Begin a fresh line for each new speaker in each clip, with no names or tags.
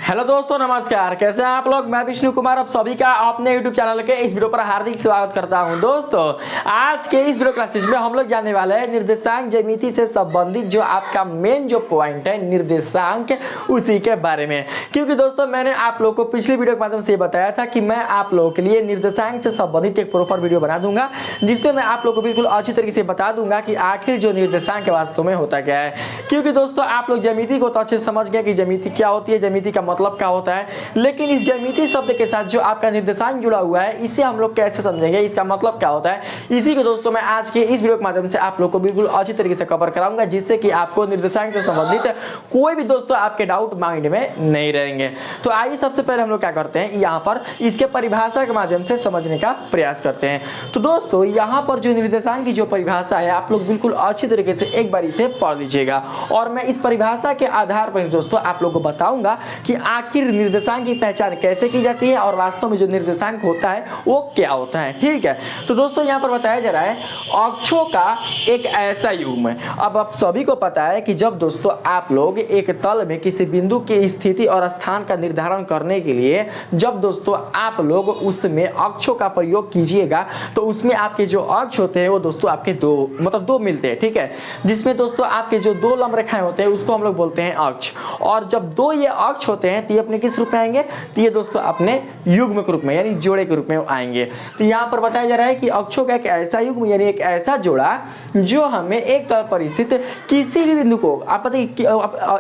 Hello दोस्तों, नमस्कार। कैसे हैं आप लोग। मैं विष्णु कुमार आप सभी का अपने यूट्यूब चैनल के इस वीडियो पर हार्दिक स्वागत करता हूं। दोस्तों, आज के इस वीडियो क्लासेस में हम लोग जानने वाले हैं निर्देशांक ज्यामिति से संबंधित जो आपका मेन जो पॉइंट है निर्देशांक, उसी के बारे में। क्योंकि दोस्तों, मैंने आप लोग को पिछली वीडियो के माध्यम से बताया था कि मैं आप लोगों के लिए निर्देशांक से संबंधित एक प्रॉपर वीडियो बना दूंगा, जिसमें मैं आप लोग को बिल्कुल अच्छी तरीके से बता दूंगा कि आखिर जो निर्देशांक वास्तव में होता क्या है। क्योंकि दोस्तों, आप लोग ज्यामिति को तो अच्छे से समझ गए कि ज्यामिति क्या होती है, ज्यामिति का मतलब क्या होता है, लेकिन इस ज्यामिति शब्द के साथ जो आपका निर्देशांक जुड़ा हुआ है, इसे हम लोग कैसे समझेंगे, इसका मतलब क्या होता है, इसी को दोस्तों मैं आज के इस वीडियो के माध्यम से आप लोग को बिल्कुल अच्छी तरीके से कवर कराऊंगा, जिससे कि आपको निर्देशांक से संबंधित कोई भी दोस्तों आपके डाउट माइंड में नहीं रहेंगे। तो आइए सबसे पहले हम लोग क्या करते हैं, यहाँ पर इसके परिभाषा के माध्यम से समझने का प्रयास करते हैं। तो दोस्तों, यहाँ पर जो निर्देशांक की जो परिभाषा है, आप लोग बिल्कुल अच्छी तरीके से एक बार इसे पढ़ लीजिएगा, और मैं इस परिभाषा के आधार पर दोस्तों आप लोग को बताऊंगा कि आखिर निर्देशांक की पहचान कैसे की जाती है और वास्तव में जो निर्देशांक होता है वो क्या होता है। ठीक है, तो दोस्तों यहाँ पर बताया जा रहा है अक्षों का एक ऐसा युग्म। अब आप सभी को पता है कि जब दोस्तों आप लोग एक तल में किसी बिंदु की स्थिति और स्थान का निर्धारण करने के लिए जब दोस्तों आप लोग उसमें अक्षों का प्रयोग कीजिएगा, तो उसमें आपके जो अक्ष होते हैं वो दोस्तों आपके दो मिलते हैं। ठीक है, जिसमें दोस्तों आपके जो दो लंब रेखाएं होते हैं उसको हम लोग बोलते हैं अक्ष, और जब दो ये अक्ष होते हैं तो ये अपने किस रूप में आएंगे, तो ये दोस्तों अपने युग्म के रूप में यानी जोड़े के रूप में आएंगे। तो यहाँ पर बताया जा रहा है कि अक्षों का एक ऐसा युग्म यानी एक ऐसा जोड़ा जो हमें एक तल पर स्थित किसी भी बिंदु को, आप पता है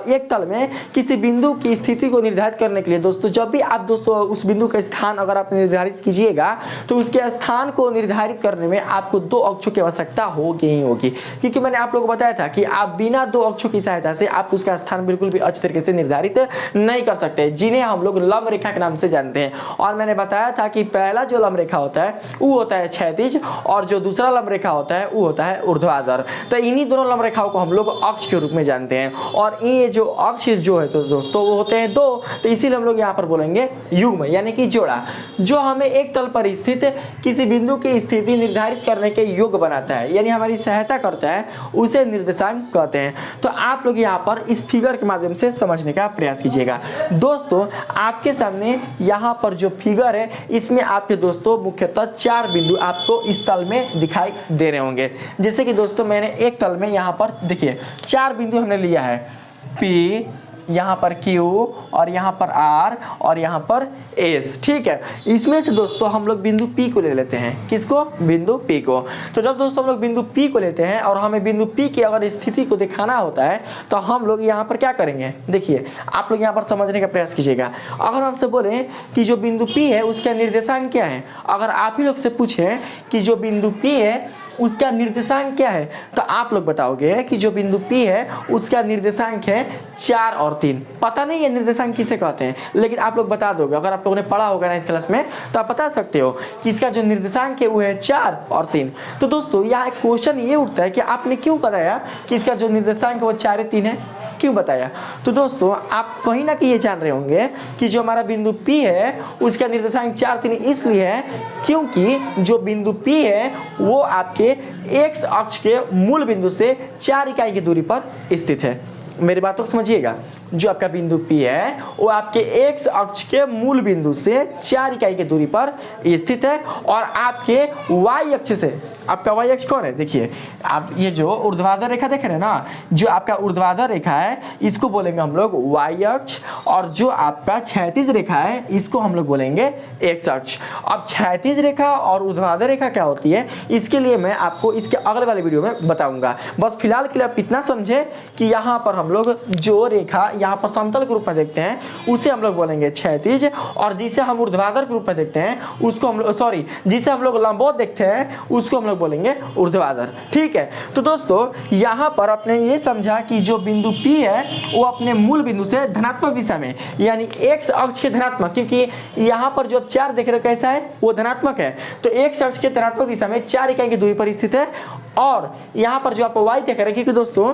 एक तल में किसी बिंदु की स्थिति को निर्धारित करने के लिए दोस्तों, जब भी आप दोस्तों उस बिंदु का स्थान अगर आप निर्धारित कीजिएगा, तो उसके स्थान को निर्धारित करने में आपको दो अक्षों की आवश्यकता होगी ही होगी। क्योंकि मैंने आप लोगों को बताया था कि आप बिना दो अक्षों की सहायता से आप उसका स्थान बिल्कुल भी अच्छी तरीके से निर्धारित नहीं कर सकते, जिन्हें हम लोग लंब रेखा के नाम से जानते हैं। और मैंने बताया था कि पहला जो लंब रेखा होता है वो होता है क्षैतिज, और जो दूसरा लंब रेखा होता है वो होता है ऊर्ध्वाधर। तो इन्हीं दोनों लंब रेखाओं को हम लोग अक्ष के रूप में जानते हैं, और ये जो अक्ष जो है तो दोस्तों वो होते हैं दो, तो इसीलिए हम लोग यहाँ पर बोलेंगे युग्म यानी कि जोड़ा, जो हमें एक तल पर स्थित किसी बिंदु की स्थिति निर्धारित करने के योग्य बनाता है, यानी हमारी सहायता करता है, उसे निर्देशांक कहते हैं। तो आप लोग यहाँ पर इस फिगर के माध्यम से समझने का प्रयास कीजिएगा। दोस्तों, आपके सामने यहाँ पर जो फिगर है, इसमें आपके दोस्तों मुख्यतः चार बिंदु आपको इस तल में दिखाई दे रहे होंगे। जैसे कि दोस्तों मैंने एक तल में यहाँ पर देखिए चार बिंदु हमने लिया है, P, यहाँ पर Q, और यहाँ पर R, और यहाँ पर S। ठीक है, इसमें से दोस्तों हम लोग बिंदु P को ले लेते हैं। किसको? बिंदु P को। तो जब दोस्तों हम लोग बिंदु P को लेते हैं और हमें बिंदु P की अगर स्थिति को दिखाना होता है, तो हम लोग यहाँ पर क्या करेंगे, देखिए आप लोग यहाँ पर समझने का प्रयास कीजिएगा। अगर हमसे बोले कि जो बिंदु P है उसका निर्देशांक क्या है, अगर आप ही लोग से पूछें कि जो बिंदु P है उसका निर्देशांक क्या है, तो आप लोग बताओगे कि जो बिंदु P है उसका निर्देशांक है 4 और 3। पता नहीं है निर्देशांक किसे कहते हैं, लेकिन आप लोग बता दोगे। अगर आप लोगों ने पढ़ा होगा 9th क्लास में तो आप बता सकते हो कि इसका जो निर्देशांक है वो है 4 और 3। तो दोस्तों यहाँ एक क्वेश्चन ये उठता है कि आपने क्यों बताया कि इसका जो निर्देशांक है वो 4 और 3 है, क्यों बताया? तो दोस्तों आप कहीं ना कहीं ये जान रहे होंगे कि जो हमारा बिंदु P है उसका निर्देशांक 4 3 इसलिए है क्योंकि जो बिंदु P है वो आपके x अक्ष के मूल बिंदु से 4 इकाई की दूरी पर स्थित है। मेरी बात को समझिएगा, जो आपका बिंदु P है वो आपके x अक्ष के मूल बिंदु से 4 इकाई की दूरी पर स्थित है, और आपके y अक्ष से, आपका y अक्ष कौन है, देखिए आप ये जो ऊर्ध्वाधर रेखा देख रहे हैं ना, जो आपका ऊर्ध्वाधर रेखा है इसको बोलेंगे हम लोग y अक्ष, और जो आपका क्षैतिज रेखा है इसको हम लोग बोलेंगे x अक्ष। अब क्षैतिज रेखा और ऊर्ध्वाधर रेखा क्या होती है, इसके लिए मैं आपको इसके अगले वाले वीडियो में बताऊंगा। बस फिलहाल के लिए आप इतना समझे कि यहाँ पर हम लोग जो रेखा यहाँ पर समतल के रूप में देखते हैं उसे हम लोग बोलेंगे क्षैतिज, और जिसे हम ऊर्ध्वाधर के रूप में देखते हैं उसको हम लोग जिसे हम लोग लंबवत देखते हैं उसको हम लोग बोलेंगे ऊर्ध्वाधर। ठीक है, तो दोस्तों यहाँ पर आपने ये समझा कि जो बिंदु P है वो अपने मूल बिंदु से धनात्मक दिशा में यानी x अक्ष के धनात्मक, क्योंकि यहाँ पर जो 4 देख रहे हो कैसा है वो धनात्मक है, तो x अक्ष के धनात्मक दिशा में 4 इकाई की दूरी पर स्थित है। और यहाँ पर जो आप y देख रहे हैं, क्योंकि दोस्तों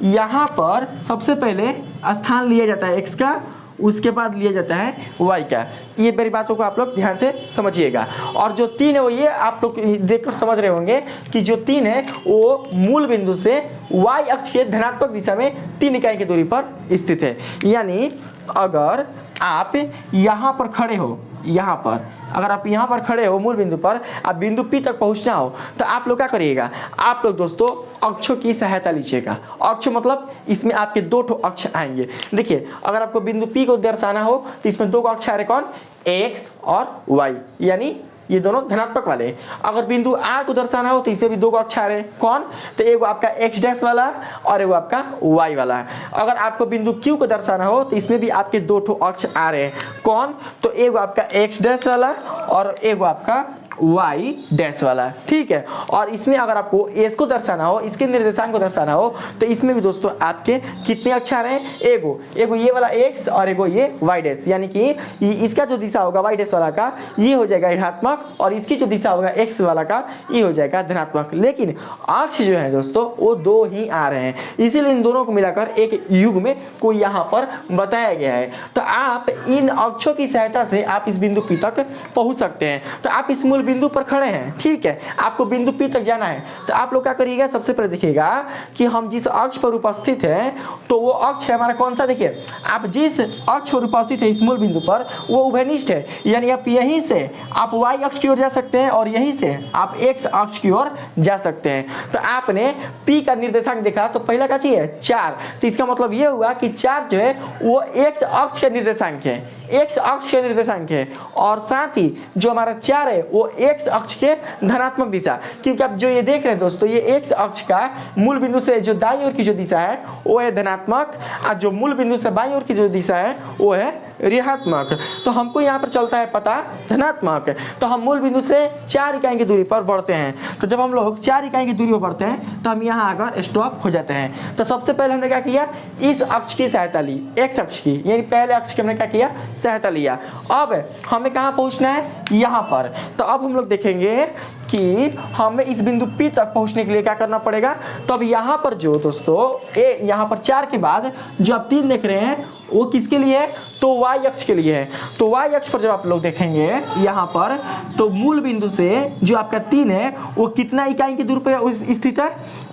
यहाँ पर सबसे पहले स्थान लिया जाता है x का, उसके बाद लिया जाता है y का। ये मेरी बातों को आप लोग ध्यान से समझिएगा। और जो 3 है वो ये आप लोग देखकर समझ रहे होंगे कि जो 3 है वो मूल बिंदु से y अक्ष के धनात्मक दिशा में 3 इकाई की दूरी पर स्थित है। यानी अगर आप यहाँ पर खड़े हो, यहाँ पर अगर आप यहाँ पर खड़े हो मूल बिंदु पर, आप बिंदु P तक पहुँचना हो, तो आप लोग क्या करिएगा, आप लोग दोस्तों अक्षों की सहायता लीजिएगा। अक्ष मतलब इसमें आपके दो ठो अक्ष आएंगे। देखिए अगर आपको बिंदु P को दर्शाना हो तो इसमें दो अक्ष आ रहे कौन, x और y, यानी ये दोनों धनात्मक वाले। अगर बिंदु R को दर्शाना हो तो इसमें भी दो अक्ष आ रहे कौन, तो एगो आपका x डैश वाला और एगो आपका y वाला। अगर आपको बिंदु Q को दर्शाना हो तो इसमें भी आपके दो ठो अक्ष आ रहे हैं कौन, तो एगो आपका x डैश वाला और एगो आपका y डैश वाला, ठीक है। और इसमें अगर आपको s को दर्शाना हो, इसके निर्देशांक को दर्शाना हो, तो इसमें भी दोस्तों आपके कितने अक्ष आ रहे हैं, एगो ये वाला x और एगो ये y डैश, यानी कि इसका जो दिशा होगा y डैश वाला का ये हो जाएगा ऋणात्मक और इसकी जो दिशा होगा x वाला का ये हो जाएगा धनात्मक। लेकिन अक्ष जो है दोस्तों वो दो ही आ रहे हैं, इसीलिए इन दोनों को मिलाकर एक युग में को यहाँ पर बताया गया है। तो आप इन अक्षों की सहायता से आप इस बिंदु P तक पहुँच सकते हैं। तो आप इस मूल बिंदु पर खड़े हैं, ठीक है, आपको बिंदु P तक जाना है, तो आप लोग क्या करिएगा, सबसे पहले देखिएगा कि हम जिस अक्ष पर उपस्थित हैं तो वो अक्ष है हमारा कौन सा। देखिए आप जिस अक्ष पर उपस्थित है इस मूल बिंदु पर वो उभयनिष्ठ है, यानी आप यहीं से आप y अक्ष की ओर जा सकते हैं और यहीं से आप x अक्ष की ओर जा सकते हैं। तो आपने P का निर्देशांक देखा तो पहला क्या चाहिए 4, तो इसका मतलब ये हुआ कि 4 जो है वो x अक्ष का निर्देशांक है, x अक्ष के निर्देशांक है, और साथ ही जो हमारा 4 है वो x अक्ष के धनात्मक दिशा, क्योंकि आप जो ये देख रहे हैं दोस्तों ये x अक्ष का मूल बिंदु से जो दाईं ओर की जो दिशा है वो है धनात्मक और जो मूल बिंदु से बाईं ओर की जो दिशा है वो है ऋणात्मक। तो हमको यहाँ पर चलता है पता धनात्मक, तो हम मूल बिंदु से 4 इकाई की दूरी पर बढ़ते हैं। तो जब हम लोग 4 इकाई की दूरी पर बढ़ते हैं तो हम यहाँ आकर स्टॉप हो जाते हैं। तो सबसे पहले हमने क्या किया, इस अक्ष की सहायता ली, x अक्ष की, यानी पहले अक्ष की हमने क्या किया सहायता लिया। अब हमें कहाँ पहुँचना है, यहाँ पर। तो अब हम लोग देखेंगे कि हमें इस बिंदु P तक पहुंचने के लिए क्या करना पड़ेगा। तो अब यहाँ पर जो दोस्तों यहाँ पर 4 के बाद जो आप 3 देख रहे हैं वो किसके लिए है, तो y अक्ष के लिए है। तो y अक्ष पर जब आप लोग देखेंगे यहाँ पर तो मूल बिंदु से जो आपका 3 है वो कितना इकाई की दूरी पर स्थित है,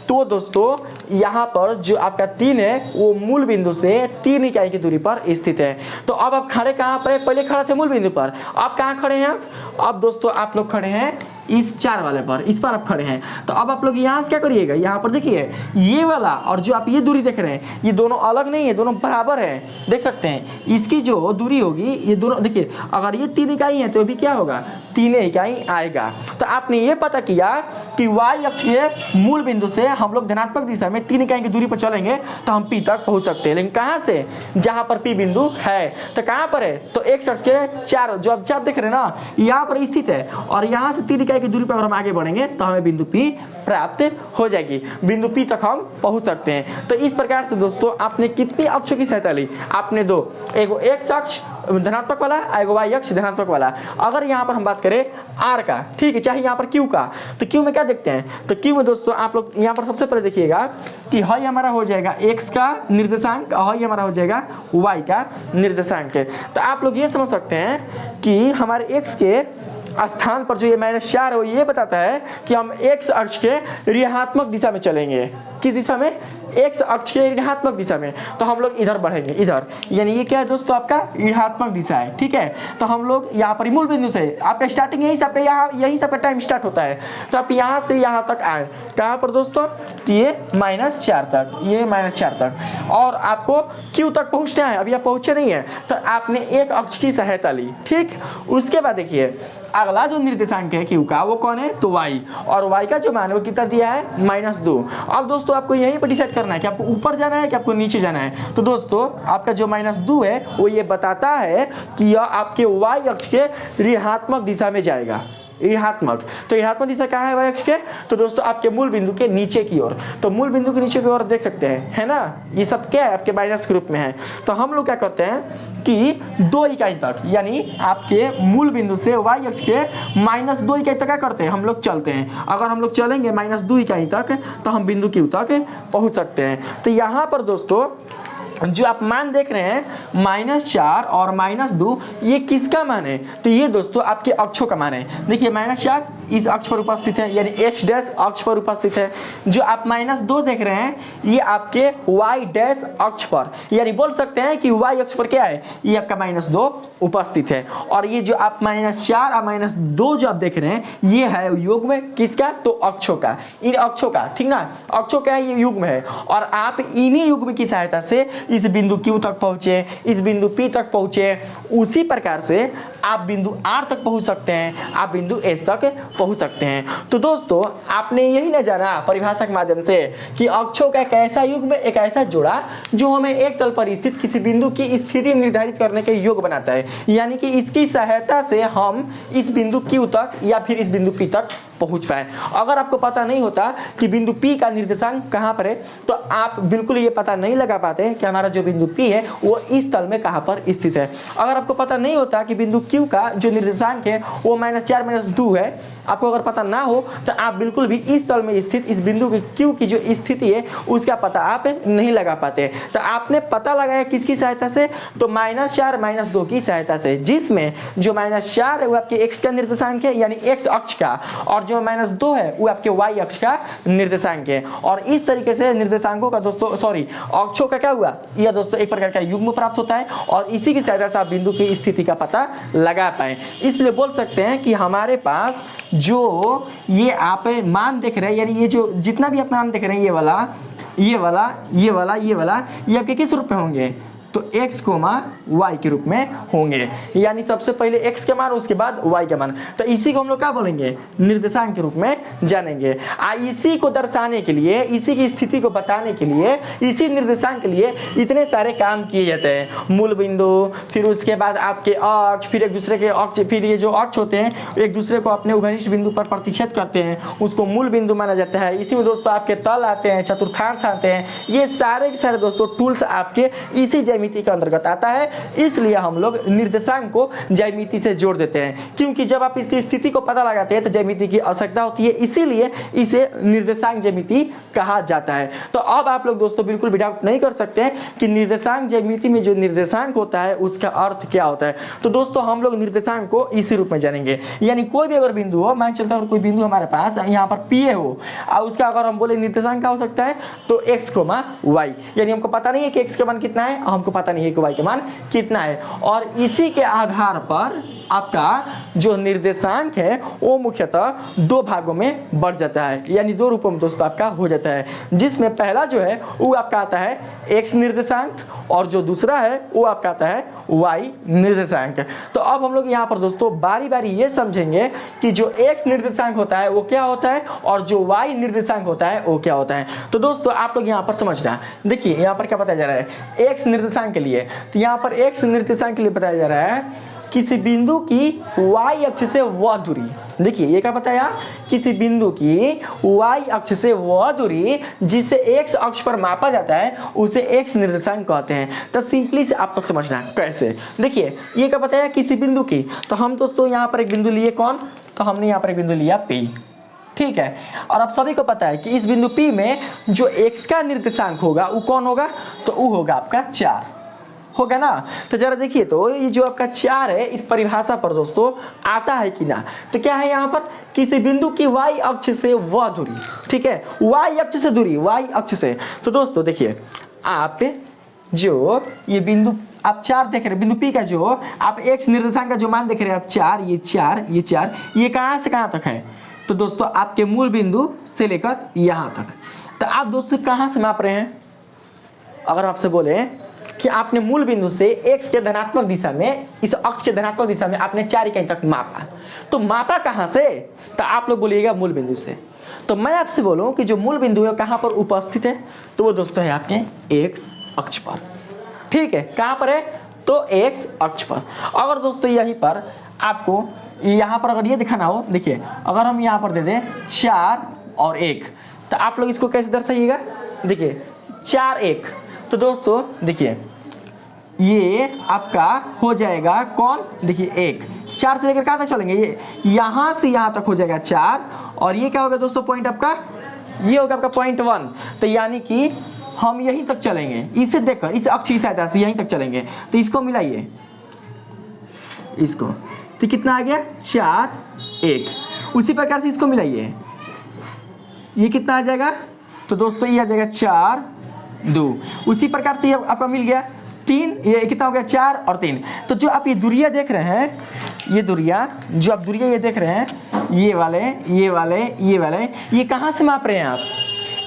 तो दोस्तों यहाँ पर जो आपका 3 है वो मूल बिंदु से 3 इकाई की दूरी पर स्थित है। तो अब आप खड़े कहाँ पर है, पहले खड़े थे मूल बिंदु पर, आप कहाँ खड़े हैं, अब दोस्तों आप लोग खड़े हैं इस 4 वाले पर, इस पर आप खड़े हैं। तो अब आप लोग यहाँ से क्या करिएगा, यहाँ पर देखिए ये वाला और जो आप ये दूरी देख रहे हैं ये दोनों अलग नहीं है, दोनों बराबर है, देख सकते हैं। इसकी जो दूरी होगी ये दोनों देखिए, अगर ये 3 इकाई है तो भी क्या होगा 3 इकाई आएगा। तो आपने ये पता किया कि y अक्ष के मूल बिंदु से हम लोग धनात्मक दिशा में 3 इकाई की दूरी पर चलेंगे तो हम P तक पहुँच सकते हैं। लेकिन कहाँ से, जहाँ पर P बिंदु है, तो कहाँ पर है, तो x अक्ष के 4 जो आप 4 देख रहे हैं ना यहाँ पर स्थित है, और यहाँ से 3 इकाई की दूरी पर अगर हम आगे बढ़ेंगे तो हमें बिंदु P प्राप्त हो जाएगी, बिंदु P तक हम पहुंच सकते हैं। तो इस प्रकार से दोस्तों आपने कितनी अक्षों की सहायता ली, आपने 2, एगो x अक्ष धनात्मक वाला, एगो y अक्ष धनात्मक वाला। अगर यहाँ पर हम बात करें r का, ठीक है, चाहे यहाँ पर q का, तो q में क्या देखते हैं, तो q में दोस्तों आप लोग यहाँ पर सबसे पहले देखिएगा कि y हमारा हो जाएगा x का निर्देशांक और y हमारा हो जाएगा y का निर्देशांक। तो आप लोग ये समझ सकते हैं कि हमारे x के स्थान पर जो ये -4 है वो ये बताता है कि हम x अक्ष के ऋणात्मक दिशा में चलेंगे। किस दिशा में, x अक्ष के ऋणात्मक दिशा में। तो हम लोग इधर बढ़ेंगे, इधर, यानी ये क्या है दोस्तों आपका ऋणात्मक दिशा है, ठीक है। तो हम लोग यहाँ पर मूल बिंदु से आपका स्टार्टिंग यही से आपका यहाँ यही से आपका टाइम स्टार्ट होता है। तो आप यहाँ से यहाँ तक आए, कहाँ पर दोस्तों, तो ये -4 तक, ये -4 तक, और आपको Q तक पहुँचना है। अभी आप पहुँचे नहीं है तो आपने एक अक्ष की सहायता ली, ठीक। उसके बाद देखिए अगला जो निर्देशांक है Q का वो कौन है, तो y, और y का जो मान है वो कितना दिया है -2। अब दोस्तों आपको यहीं पर डिसाइड करना है कि आपको ऊपर जाना है कि आपको नीचे जाना है। तो दोस्तों आपका जो -2 है वो ये बताता है कि यह आपके y अक्ष के ऋणात्मक दिशा में जाएगा, ऋणात्मक। तो ऋणात्मक दिशा कहाँ है y अक्ष के, तो दोस्तों आपके मूल बिंदु के नीचे की ओर। तो मूल बिंदु के नीचे की ओर देख सकते हैं, है ना, ये सब क्या है आपके माइनस ग्रुप में है। तो हम लोग क्या करते हैं कि 2 इकाई तक, यानी आपके मूल बिंदु से y अक्ष के -2 इकाई तक क्या करते हैं, हम लोग चलते हैं। अगर हम लोग चलेंगे -2 इकाई तक तो हम बिंदु Q तक पहुँच सकते हैं। तो यहाँ पर दोस्तों जो आप मान देख रहे हैं -4 और -2, ये किसका मान है, तो ये दोस्तों आपके अक्षों का मान है। देखिए -4 इस अक्ष पर उपस्थित है, यानी x डैश अक्ष पर उपस्थित है। जो आप -2 देख रहे हैं ये आपके y डैश अक्ष पर, यानी बोल सकते हैं कि y अक्ष पर क्या है, ये आपका -2 उपस्थित है। और ये जो आप -4 और -2 जो आप देख रहे हैं ये है युग्म किसका, तो अक्षों का, इन अक्षों का, ठीक ना, अक्षों का ये युग्म है। और आप इन्हीं युग्म की सहायता से इस बिंदु Q तक पहुंचे, इस बिंदु P तक पहुंचे, उसी प्रकार से आप बिंदु R तक पहुंच सकते हैं, आप बिंदु S तक पहुंच सकते हैं। तो दोस्तों आपने यही न जाना परिभाषा के माध्यम से कि अक्षों का एक ऐसा युग्म, एक ऐसा जोड़ा जो हमें एक तल पर स्थित किसी बिंदु की स्थिति निर्धारित करने के योग्य बनाता है, यानी कि इसकी सहायता से हम इस बिंदु Q तक या फिर इस बिंदु P तक पहुंच पाए। अगर आपको पता नहीं होता कि बिंदु P का निर्देशांक कहां पर है तो आप बिल्कुल ये पता नहीं लगा पाते कि हमारा जो बिंदु P है वो इस तल में कहां पर स्थित है। अगर आपको पता नहीं होता कि बिंदु Q का जो निर्देशांक है वो -4 -2 है, आपको अगर पता ना हो तो आप बिल्कुल भी इस तल में स्थित इस बिंदु की Q की जो स्थिति है उसका पता आप नहीं लगा पाते। तो आपने पता लगाया किसकी सहायता से, तो -4 -2 की सहायता से, जिसमें जो -4 है वो आपके x का निर्देशांक है यानी x अक्ष का, और जो -2 है वो आपके y अक्ष का निर्देशांक है। और इस तरीके से निर्देशांकों का दोस्तों अक्षों का क्या हुआ, यह दोस्तों एक प्रकार का युग्म प्राप्त होता है और इसी की सहायता से आप बिंदु की स्थिति का पता लगा पाए। इसलिए बोल सकते हैं कि हमारे पास जो ये आप मान देख रहे हैं, यानी ये जो जितना भी आप मान देख रहे हैं, ये वाला ये वाला ये वाला ये वाला, ये आपके किस रूप में होंगे, तो x, y के रूप में होंगे। यानी सबसे पहले x के मान उसके बाद y के मान, तो इसी को हम लोग क्या बोलेंगे, निर्देशांक के रूप में जानेंगे। इसी को दर्शाने के लिए, इसी की स्थिति को बताने के लिए, इसी निर्देशांक के लिए इतने सारे काम किए जाते हैं। मूल बिंदु, फिर उसके बाद आपके अक्ष, फिर एक दूसरे के अक्ष, फिर ये जो अक्ष होते हैं एक दूसरे को अपने उभयनिष्ठ बिंदु पर प्रतिच्छेद करते हैं, उसको मूल बिंदु माना जाता है। इसी में दोस्तों आपके तल आते हैं, चतुर्थांश आते हैं, ये सारे के सारे दोस्तों टूल्स आपके इसी ज्यामिति के अंतर्गत आता है। इसलिए हम लोग निर्देशांक को ज्यामिति से जोड़ देते हैं, क्योंकि जब आप इसकी स्थिति को पता लगाते हैं तो ज्यामिति की आवश्यकता होती है, इसीलिए इसे निर्देशांक ज्यामिति कहा जाता है। तो अब आप लोग दोस्तों बिल्कुल भी डाउट नहीं कर सकते हैं कि निर्देशांक ज्यामिति में जो निर्देशांक होता है उसका अर्थ क्या होता है। तो दोस्तों हम लोग निर्देशांक को इसी रूप में जानेंगे, यानी कोई भी अगर बिंदु हो, मान चलता है कोई बिंदु हमारे पास यहाँ पर P हो और उसका अगर हम बोले निर्देशांक क्या हो सकता है, तो x, y, यानी हमको पता नहीं है कि x का मान कितना है, हमको पता नहीं है कि y का मान कितना है, और इसी के आधार पर आपका जो निर्देशांक है वो मुख्यतः दो भागों में बढ़ जाता है, यानी दो रूपों में दोस्तों आपका हो जाता है, जिसमें पहला जो है वो आपका आता है x निर्देशांक और जो दूसरा है वो आपका आता है y निर्देशांक। तो अब हम लोग यहाँ पर दोस्तों बारी बारी ये समझेंगे कि जो x निर्देशांक होता है वो क्या होता है और जो y निर्देशांक होता है वो क्या होता है। तो दोस्तों आप लोग यहाँ पर समझना, देखिए यहाँ पर क्या बताया जा रहा है x निर्देशांक के लिए, तो यहाँ पर x निर्देशांक के लिए बताया जा रहा है किसी बिंदु की y अक्ष से वह दूरी। देखिए ये क्या बताया, किसी बिंदु की y अक्ष से वह दूरी जिसे x अक्ष पर मापा जाता है उसे x निर्देशांक कहते हैं। तो सिंपली से आप लोग समझना कैसे, देखिए ये क्या बताया किसी बिंदु की, तो हम दोस्तों यहाँ पर एक बिंदु लिए कौन, तो हमने यहाँ पर एक बिंदु लिया P, ठीक है। और अब सभी को पता है कि इस बिंदु P में जो x का निर्देशांक होगा वो कौन होगा, तो वो होगा आपका 4 होगा ना। तो जरा देखिए तो ये जो आपका 4 है इस परिभाषा पर दोस्तों आता है कि ना, तो क्या है यहाँ पर किसी बिंदु की y अक्ष से वह दूरी, ठीक है, y अक्ष से दूरी, y अक्ष से। तो दोस्तों देखिए आप जो ये बिंदु आप 4 देख रहे हैं, बिंदु P का जो आप x निर्देशांक का जो मान देख रहे हैं आप 4, ये 4, ये 4, ये कहाँ से कहाँ तक है, तो दोस्तों आपके मूल बिंदु से लेकर यहाँ तक। तो आप दोस्तों कहाँ से माप रहे हैं, अगर आपसे बोले कि आपने मूल बिंदु से x के धनात्मक दिशा में, इस अक्ष के धनात्मक दिशा में आपने 4 इकाई तक मापा, तो मापा कहाँ से, तो आप लोग बोलिएगा मूल बिंदु से। तो मैं आपसे बोलूं कि जो मूल बिंदु है कहाँ पर उपस्थित है, तो वो दोस्तों है आपके x अक्ष पर, ठीक है, कहाँ पर है, तो x अक्ष पर। अगर दोस्तों यहीं पर आपको यहाँ पर अगर ये दिखाना हो, देखिए अगर हम यहाँ पर दे दें 4 और 1, तो आप लोग इसको कैसे दर्शाइएगा, देखिए 4 1, तो दोस्तों देखिए ये आपका हो जाएगा कौन, देखिए 1, 4 से लेकर कहाँ तक चलेंगे, ये यहाँ से यहाँ तक हो जाएगा 4, और ये क्या होगा दोस्तों पॉइंट आपका, ये होगा आपका पॉइंट 1। तो यानी कि हम यहीं तक चलेंगे, इसे देखकर इस अक्ष की सहायता से यहीं तक चलेंगे। तो इसको मिलाइए इसको, तो कितना आ गया 4 1, उसी प्रकार से इसको मिलाइए, ये कितना आ जाएगा, तो दोस्तों ये आ जाएगा 4 2। उसी प्रकार से ये आपका मिल गया 3, ये कितना हो गया 4 और 3। तो जो आप ये दूरियां देख रहे हैं, ये दूरियां जो आप दूरियां ये देख रहे हैं, ये वाले ये वाले ये वाले, ये कहाँ से माप रहे हैं आप,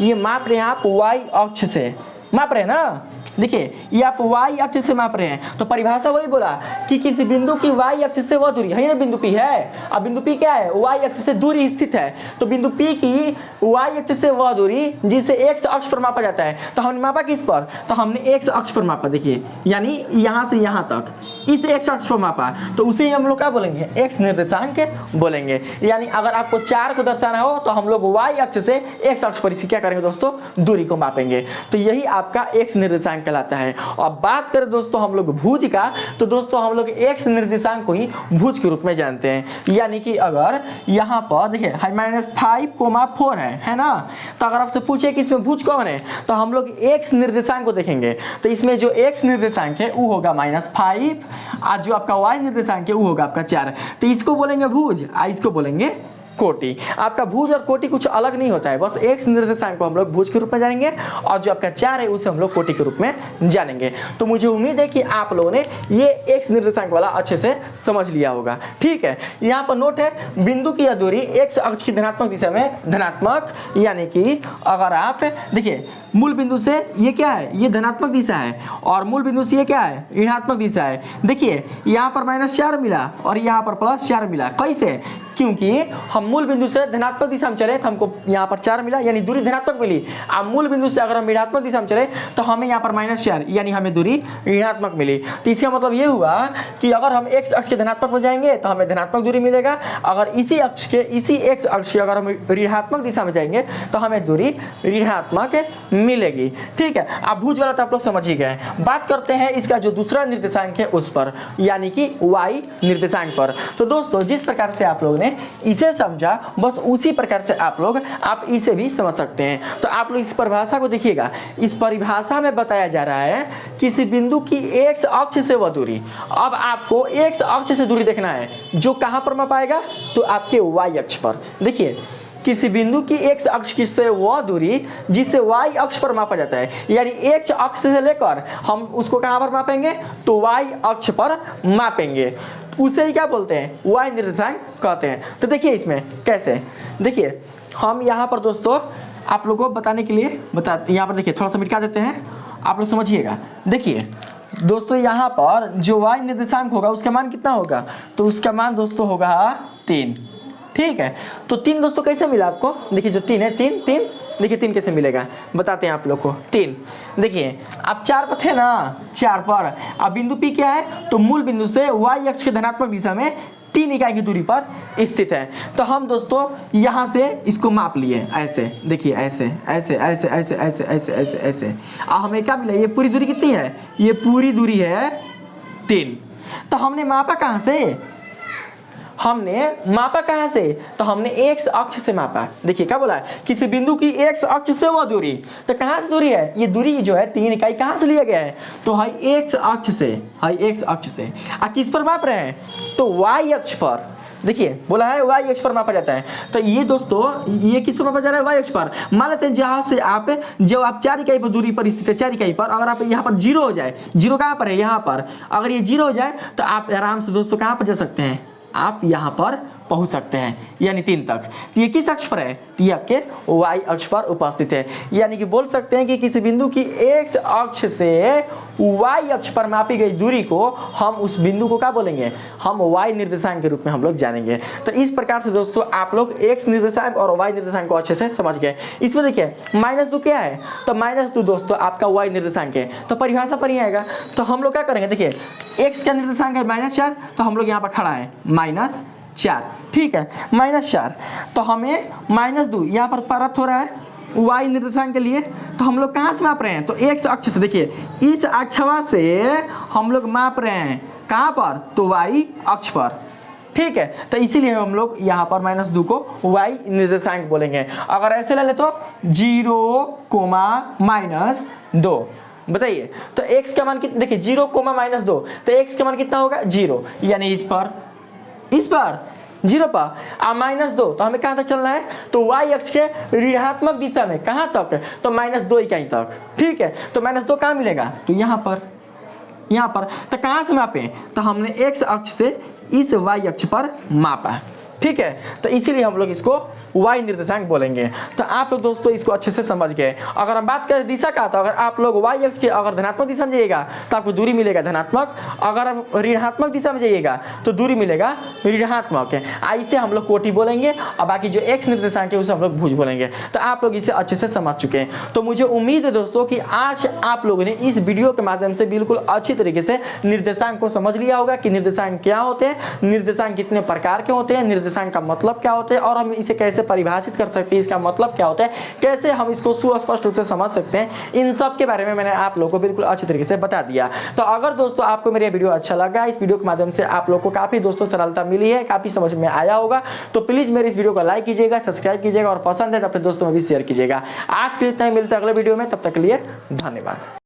ये माप रहे हैं आप y अक्ष से माप रहे हैं ना। देखिए ये आप y अक्ष से माप रहे हैं, तो परिभाषा वही बोला कि किसी बिंदु की y अक्ष से वह दूरी है ना, बिंदु P है। अब बिंदु P क्या है, y अक्ष से दूरी स्थित है, तो बिंदु P की y अक्ष से वह दूरी जिसे x अक्ष पर मापा जाता है। तो हमने मापा किस पर, तो हमने x अक्ष पर मापा। देखिए यानी यहाँ से यहाँ तक इस x अक्ष पर मापा, तो उसे ही हम लोग क्या बोलेंगे, x निर्देशांक बोलेंगे। यानी अगर आपको 4 को दर्शाना हो तो हम लोग y अक्ष से x अक्ष पर इसी क्या करेंगे दोस्तों, दूरी को मापेंगे। तो यही आपका x निर्देशांक कहलाता है। अब बात करें दोस्तों हम लोग भुज का, तो दोस्तों हम लोग x निर्देशांक को ही भुज के रूप में जानते हैं। यानी कि अगर यहाँ पर देखिए -5,4 है ना, तो अगर आपसे पूछे कि इसमें भुज कौन है, तो हम लोग x निर्देशांक को देखेंगे। तो इसमें जो x निर्देशांक है वो होगा -5 और जो आपका y निर्देशांक है वो होगा आपका 4। तो इसको बोलेंगे भुज, इसको बोलेंगे कोटि। आपका भुज और कोटि कुछ अलग नहीं होता है, बस x निर्देशांक को हम लोग भुज के रूप में जानेंगे और जो आपका 4 है उसे हम लोग कोटि के रूप में जानेंगे। तो मुझे उम्मीद है कि आप लोगों ने ये x निर्देशांक वाला अच्छे से समझ लिया होगा। ठीक है, यहाँ पर नोट है, बिंदु की यह दूरी x अक्ष की धनात्मक दिशा में धनात्मक, यानी कि अगर आप देखिए मूल बिंदु से ये क्या है, ये धनात्मक दिशा है और मूल बिंदु से ये क्या है, ऋणात्मक दिशा है। देखिए यहाँ पर -4 मिला और यहाँ पर +4 मिला। कैसे, क्योंकि हम मूल बिंदु से धनात्मक दिशा में चले तो हमको यहाँ पर 4 मिला, यानी दूरी धनात्मक मिली। अब मूल बिंदु से अगर हम ऋणात्मक दिशा में चले तो हमें यहाँ पर -4 यानी हमें दूरी ऋणात्मक मिली। तो इसका मतलब ये हुआ कि अगर हम x अक्ष के धनात्मक में जाएंगे तो हमें धनात्मक दूरी मिलेगा, अगर इसी x अक्ष के अगर हम ऋणात्मक दिशा में जाएंगे तो हमें दूरी ऋणात्मक मिलेगी। ठीक है, अब भुज वाला तो आप लोग समझ ही गए। बात करते हैं इसका जो दूसरा निर्देशांक है उस पर, यानी कि y निर्देशांक पर। तो दोस्तों जिस प्रकार से आप लोग ने इसे समझा, बस उसी प्रकार से आप इसे भी समझ सकते हैं। तो आप लोग इस परिभाषा को देखिएगा, इस परिभाषा में बताया जा रहा है किसी बिंदु की x अक्ष से वह दूरी। अब आपको x अक्ष से दूरी देखना है, जो कहां पर मापा पाएगा, तो आपके y अक्ष पर। देखिए किसी बिंदु की x अक्ष की से वह दूरी जिसे y अक्ष पर मापा जाता है, यानी x अक्ष से लेकर हम उसको कहां पर मापेंगे, तो y अक्ष पर मापेंगे। उसे ही क्या बोलते हैं, y निर्देशांक कहते हैं। तो देखिए इसमें कैसे, देखिए हम यहाँ पर दोस्तों आप लोगों को बताने के लिए यहाँ पर देखिए थोड़ा सा मिटा देते हैं, आप लोग समझिएगा। देखिए दोस्तों यहाँ पर जो y निर्देशांक होगा उसका मान कितना होगा, तो उसका मान दोस्तों होगा 3। ठीक है, तो 3 दोस्तों कैसे मिला आपको, देखिए जो 3 है 3 देखिए 3 कैसे मिलेगा बताते हैं आप लोग को। 3 देखिए आप 4 पर थे ना, 4 पर अब बिंदु P क्या है, तो मूल बिंदु से y अक्ष के धनात्मक दिशा में 3 इकाई की दूरी पर स्थित है। तो हम दोस्तों यहाँ से इसको माप लिए, ऐसे देखिए ऐसे ऐसे ऐसे ऐसे ऐसे ऐसे ऐसे ऐसे। अब हमें क्या मिला, ये पूरी दूरी कितनी है, ये पूरी दूरी है 3। तो हमने मापा कहाँ से, तो हमने x अक्ष से मापा। देखिए क्या बोला है, किसी बिंदु की x अक्ष से वह दूरी, तो कहाँ से दूरी है, ये दूरी जो है 3 इकाई कहाँ से लिया गया है, तो है x अक्ष से। किस पर माप रहे हैं, तो y अक्ष पर। देखिए बोला है y अक्ष पर मापा जाता है। तो ये दोस्तों ये किस पर मापा जा रहा है, y अक्ष पर। मान लेते हैं जहाँ से आप 4 इकाई पर दूरी पर स्थित है, 4 इकाई पर, अगर आप यहाँ पर 0 हो जाए, 0 कहाँ पर है, यहाँ पर, अगर ये 0 हो जाए तो आप आराम से दोस्तों कहाँ पर जा सकते हैं, आप यहाँ पर पहुंच सकते हैं, यानी 3 तक। तो ये किस अक्ष पर है, तो ये आपके y अक्ष पर उपस्थित है। यानी कि बोल सकते हैं कि किसी बिंदु की x अक्ष से y अक्ष पर मापी गई दूरी को हम उस बिंदु को क्या बोलेंगे, हम y निर्देशांक के रूप में हम लोग जानेंगे। तो इस प्रकार से दोस्तों आप लोग x निर्देशांक और y निर्देशांक को अच्छे से समझ गए। इसमें देखिए -2 क्या है, तो -2 दोस्तों आपका y निर्देशांक है, तो परिभाषा पर ही आएगा। तो हम लोग क्या करेंगे, देखिए x का निर्देशांक है -4, तो हम लोग यहाँ पर खड़ा है -4। ठीक है, -4, तो हमें -2 यहाँ पर प्राप्त हो रहा है y निर्देशांक के लिए। तो हम लोग कहाँ से माप रहे हैं, तो x अक्ष से। देखिए इस अक्षवा से हम लोग माप रहे हैं कहाँ पर, तो y अक्ष पर। ठीक है, तो इसीलिए हम लोग यहाँ पर -2 को y निर्देशांक बोलेंगे। अगर ऐसे ले ले तो 0,-2 बताइए, तो x का मान कितना, देखिए 0,-2, तो x का मान कितना होगा 0, यानी इस पर 0 पर। अब -2 तो हमें कहाँ तक चलना है, तो y अक्ष के ऋणात्मक दिशा में, कहाँ तक, तो -2 इकाई तक। ठीक है, तो -2 कहाँ मिलेगा, तो यहाँ पर, यहाँ पर। तो कहाँ से मापे, तो हमने x अक्ष से इस y अक्ष पर मापा। ठीक है, तो इसीलिए हम लोग इसको y निर्देशांक बोलेंगे। तो आप लोग दोस्तों इसको अच्छे से समझ गए। अगर हम बात करें दिशा का, तो अगर आप लोग y अक्ष के अगर धनात्मक दिशा में जाइएगा तो आपको दूरी मिलेगा धनात्मक, अगर आप ऋणात्मक दिशा में जाइएगा तो दूरी मिलेगा ऋणात्मक। ऐसे हम लोग कोटि बोलेंगे और बाकी जो x निर्देशांक है उसे हम लोग भुज बोलेंगे। तो आप लोग इसे अच्छे से समझ चुके हैं। तो मुझे उम्मीद है दोस्तों कि आज आप लोगों ने इस वीडियो के माध्यम से बिल्कुल अच्छी तरीके से निर्देशांक को समझ लिया होगा कि निर्देशांक क्या होते हैं, निर्देशांक कितने प्रकार के होते हैं, निर्देशांक का मतलब क्या होता है और हम इसे कैसे परिभाषित कर सकते हैं, इसका मतलब क्या होता है, कैसे हम इसको सुस्पष्ट रूप से समझ सकते हैं, इन सब के बारे में मैंने आप लोगों को बिल्कुल अच्छी तरीके से बता दिया। तो अगर दोस्तों आपको मेरा वीडियो अच्छा लगा, इस वीडियो के माध्यम से आप लोगों को काफी दोस्तों सरलता मिली है, काफी समझ में आया होगा, तो प्लीज मेरे इस वीडियो को लाइक कीजिएगा, सब्सक्राइब कीजिएगा और पसंद है तो अपने दोस्तों में भी शेयर कीजिएगा। आज के लिए इतना ही, मिलते हैं अगले वीडियो में, तब तक के लिए धन्यवाद।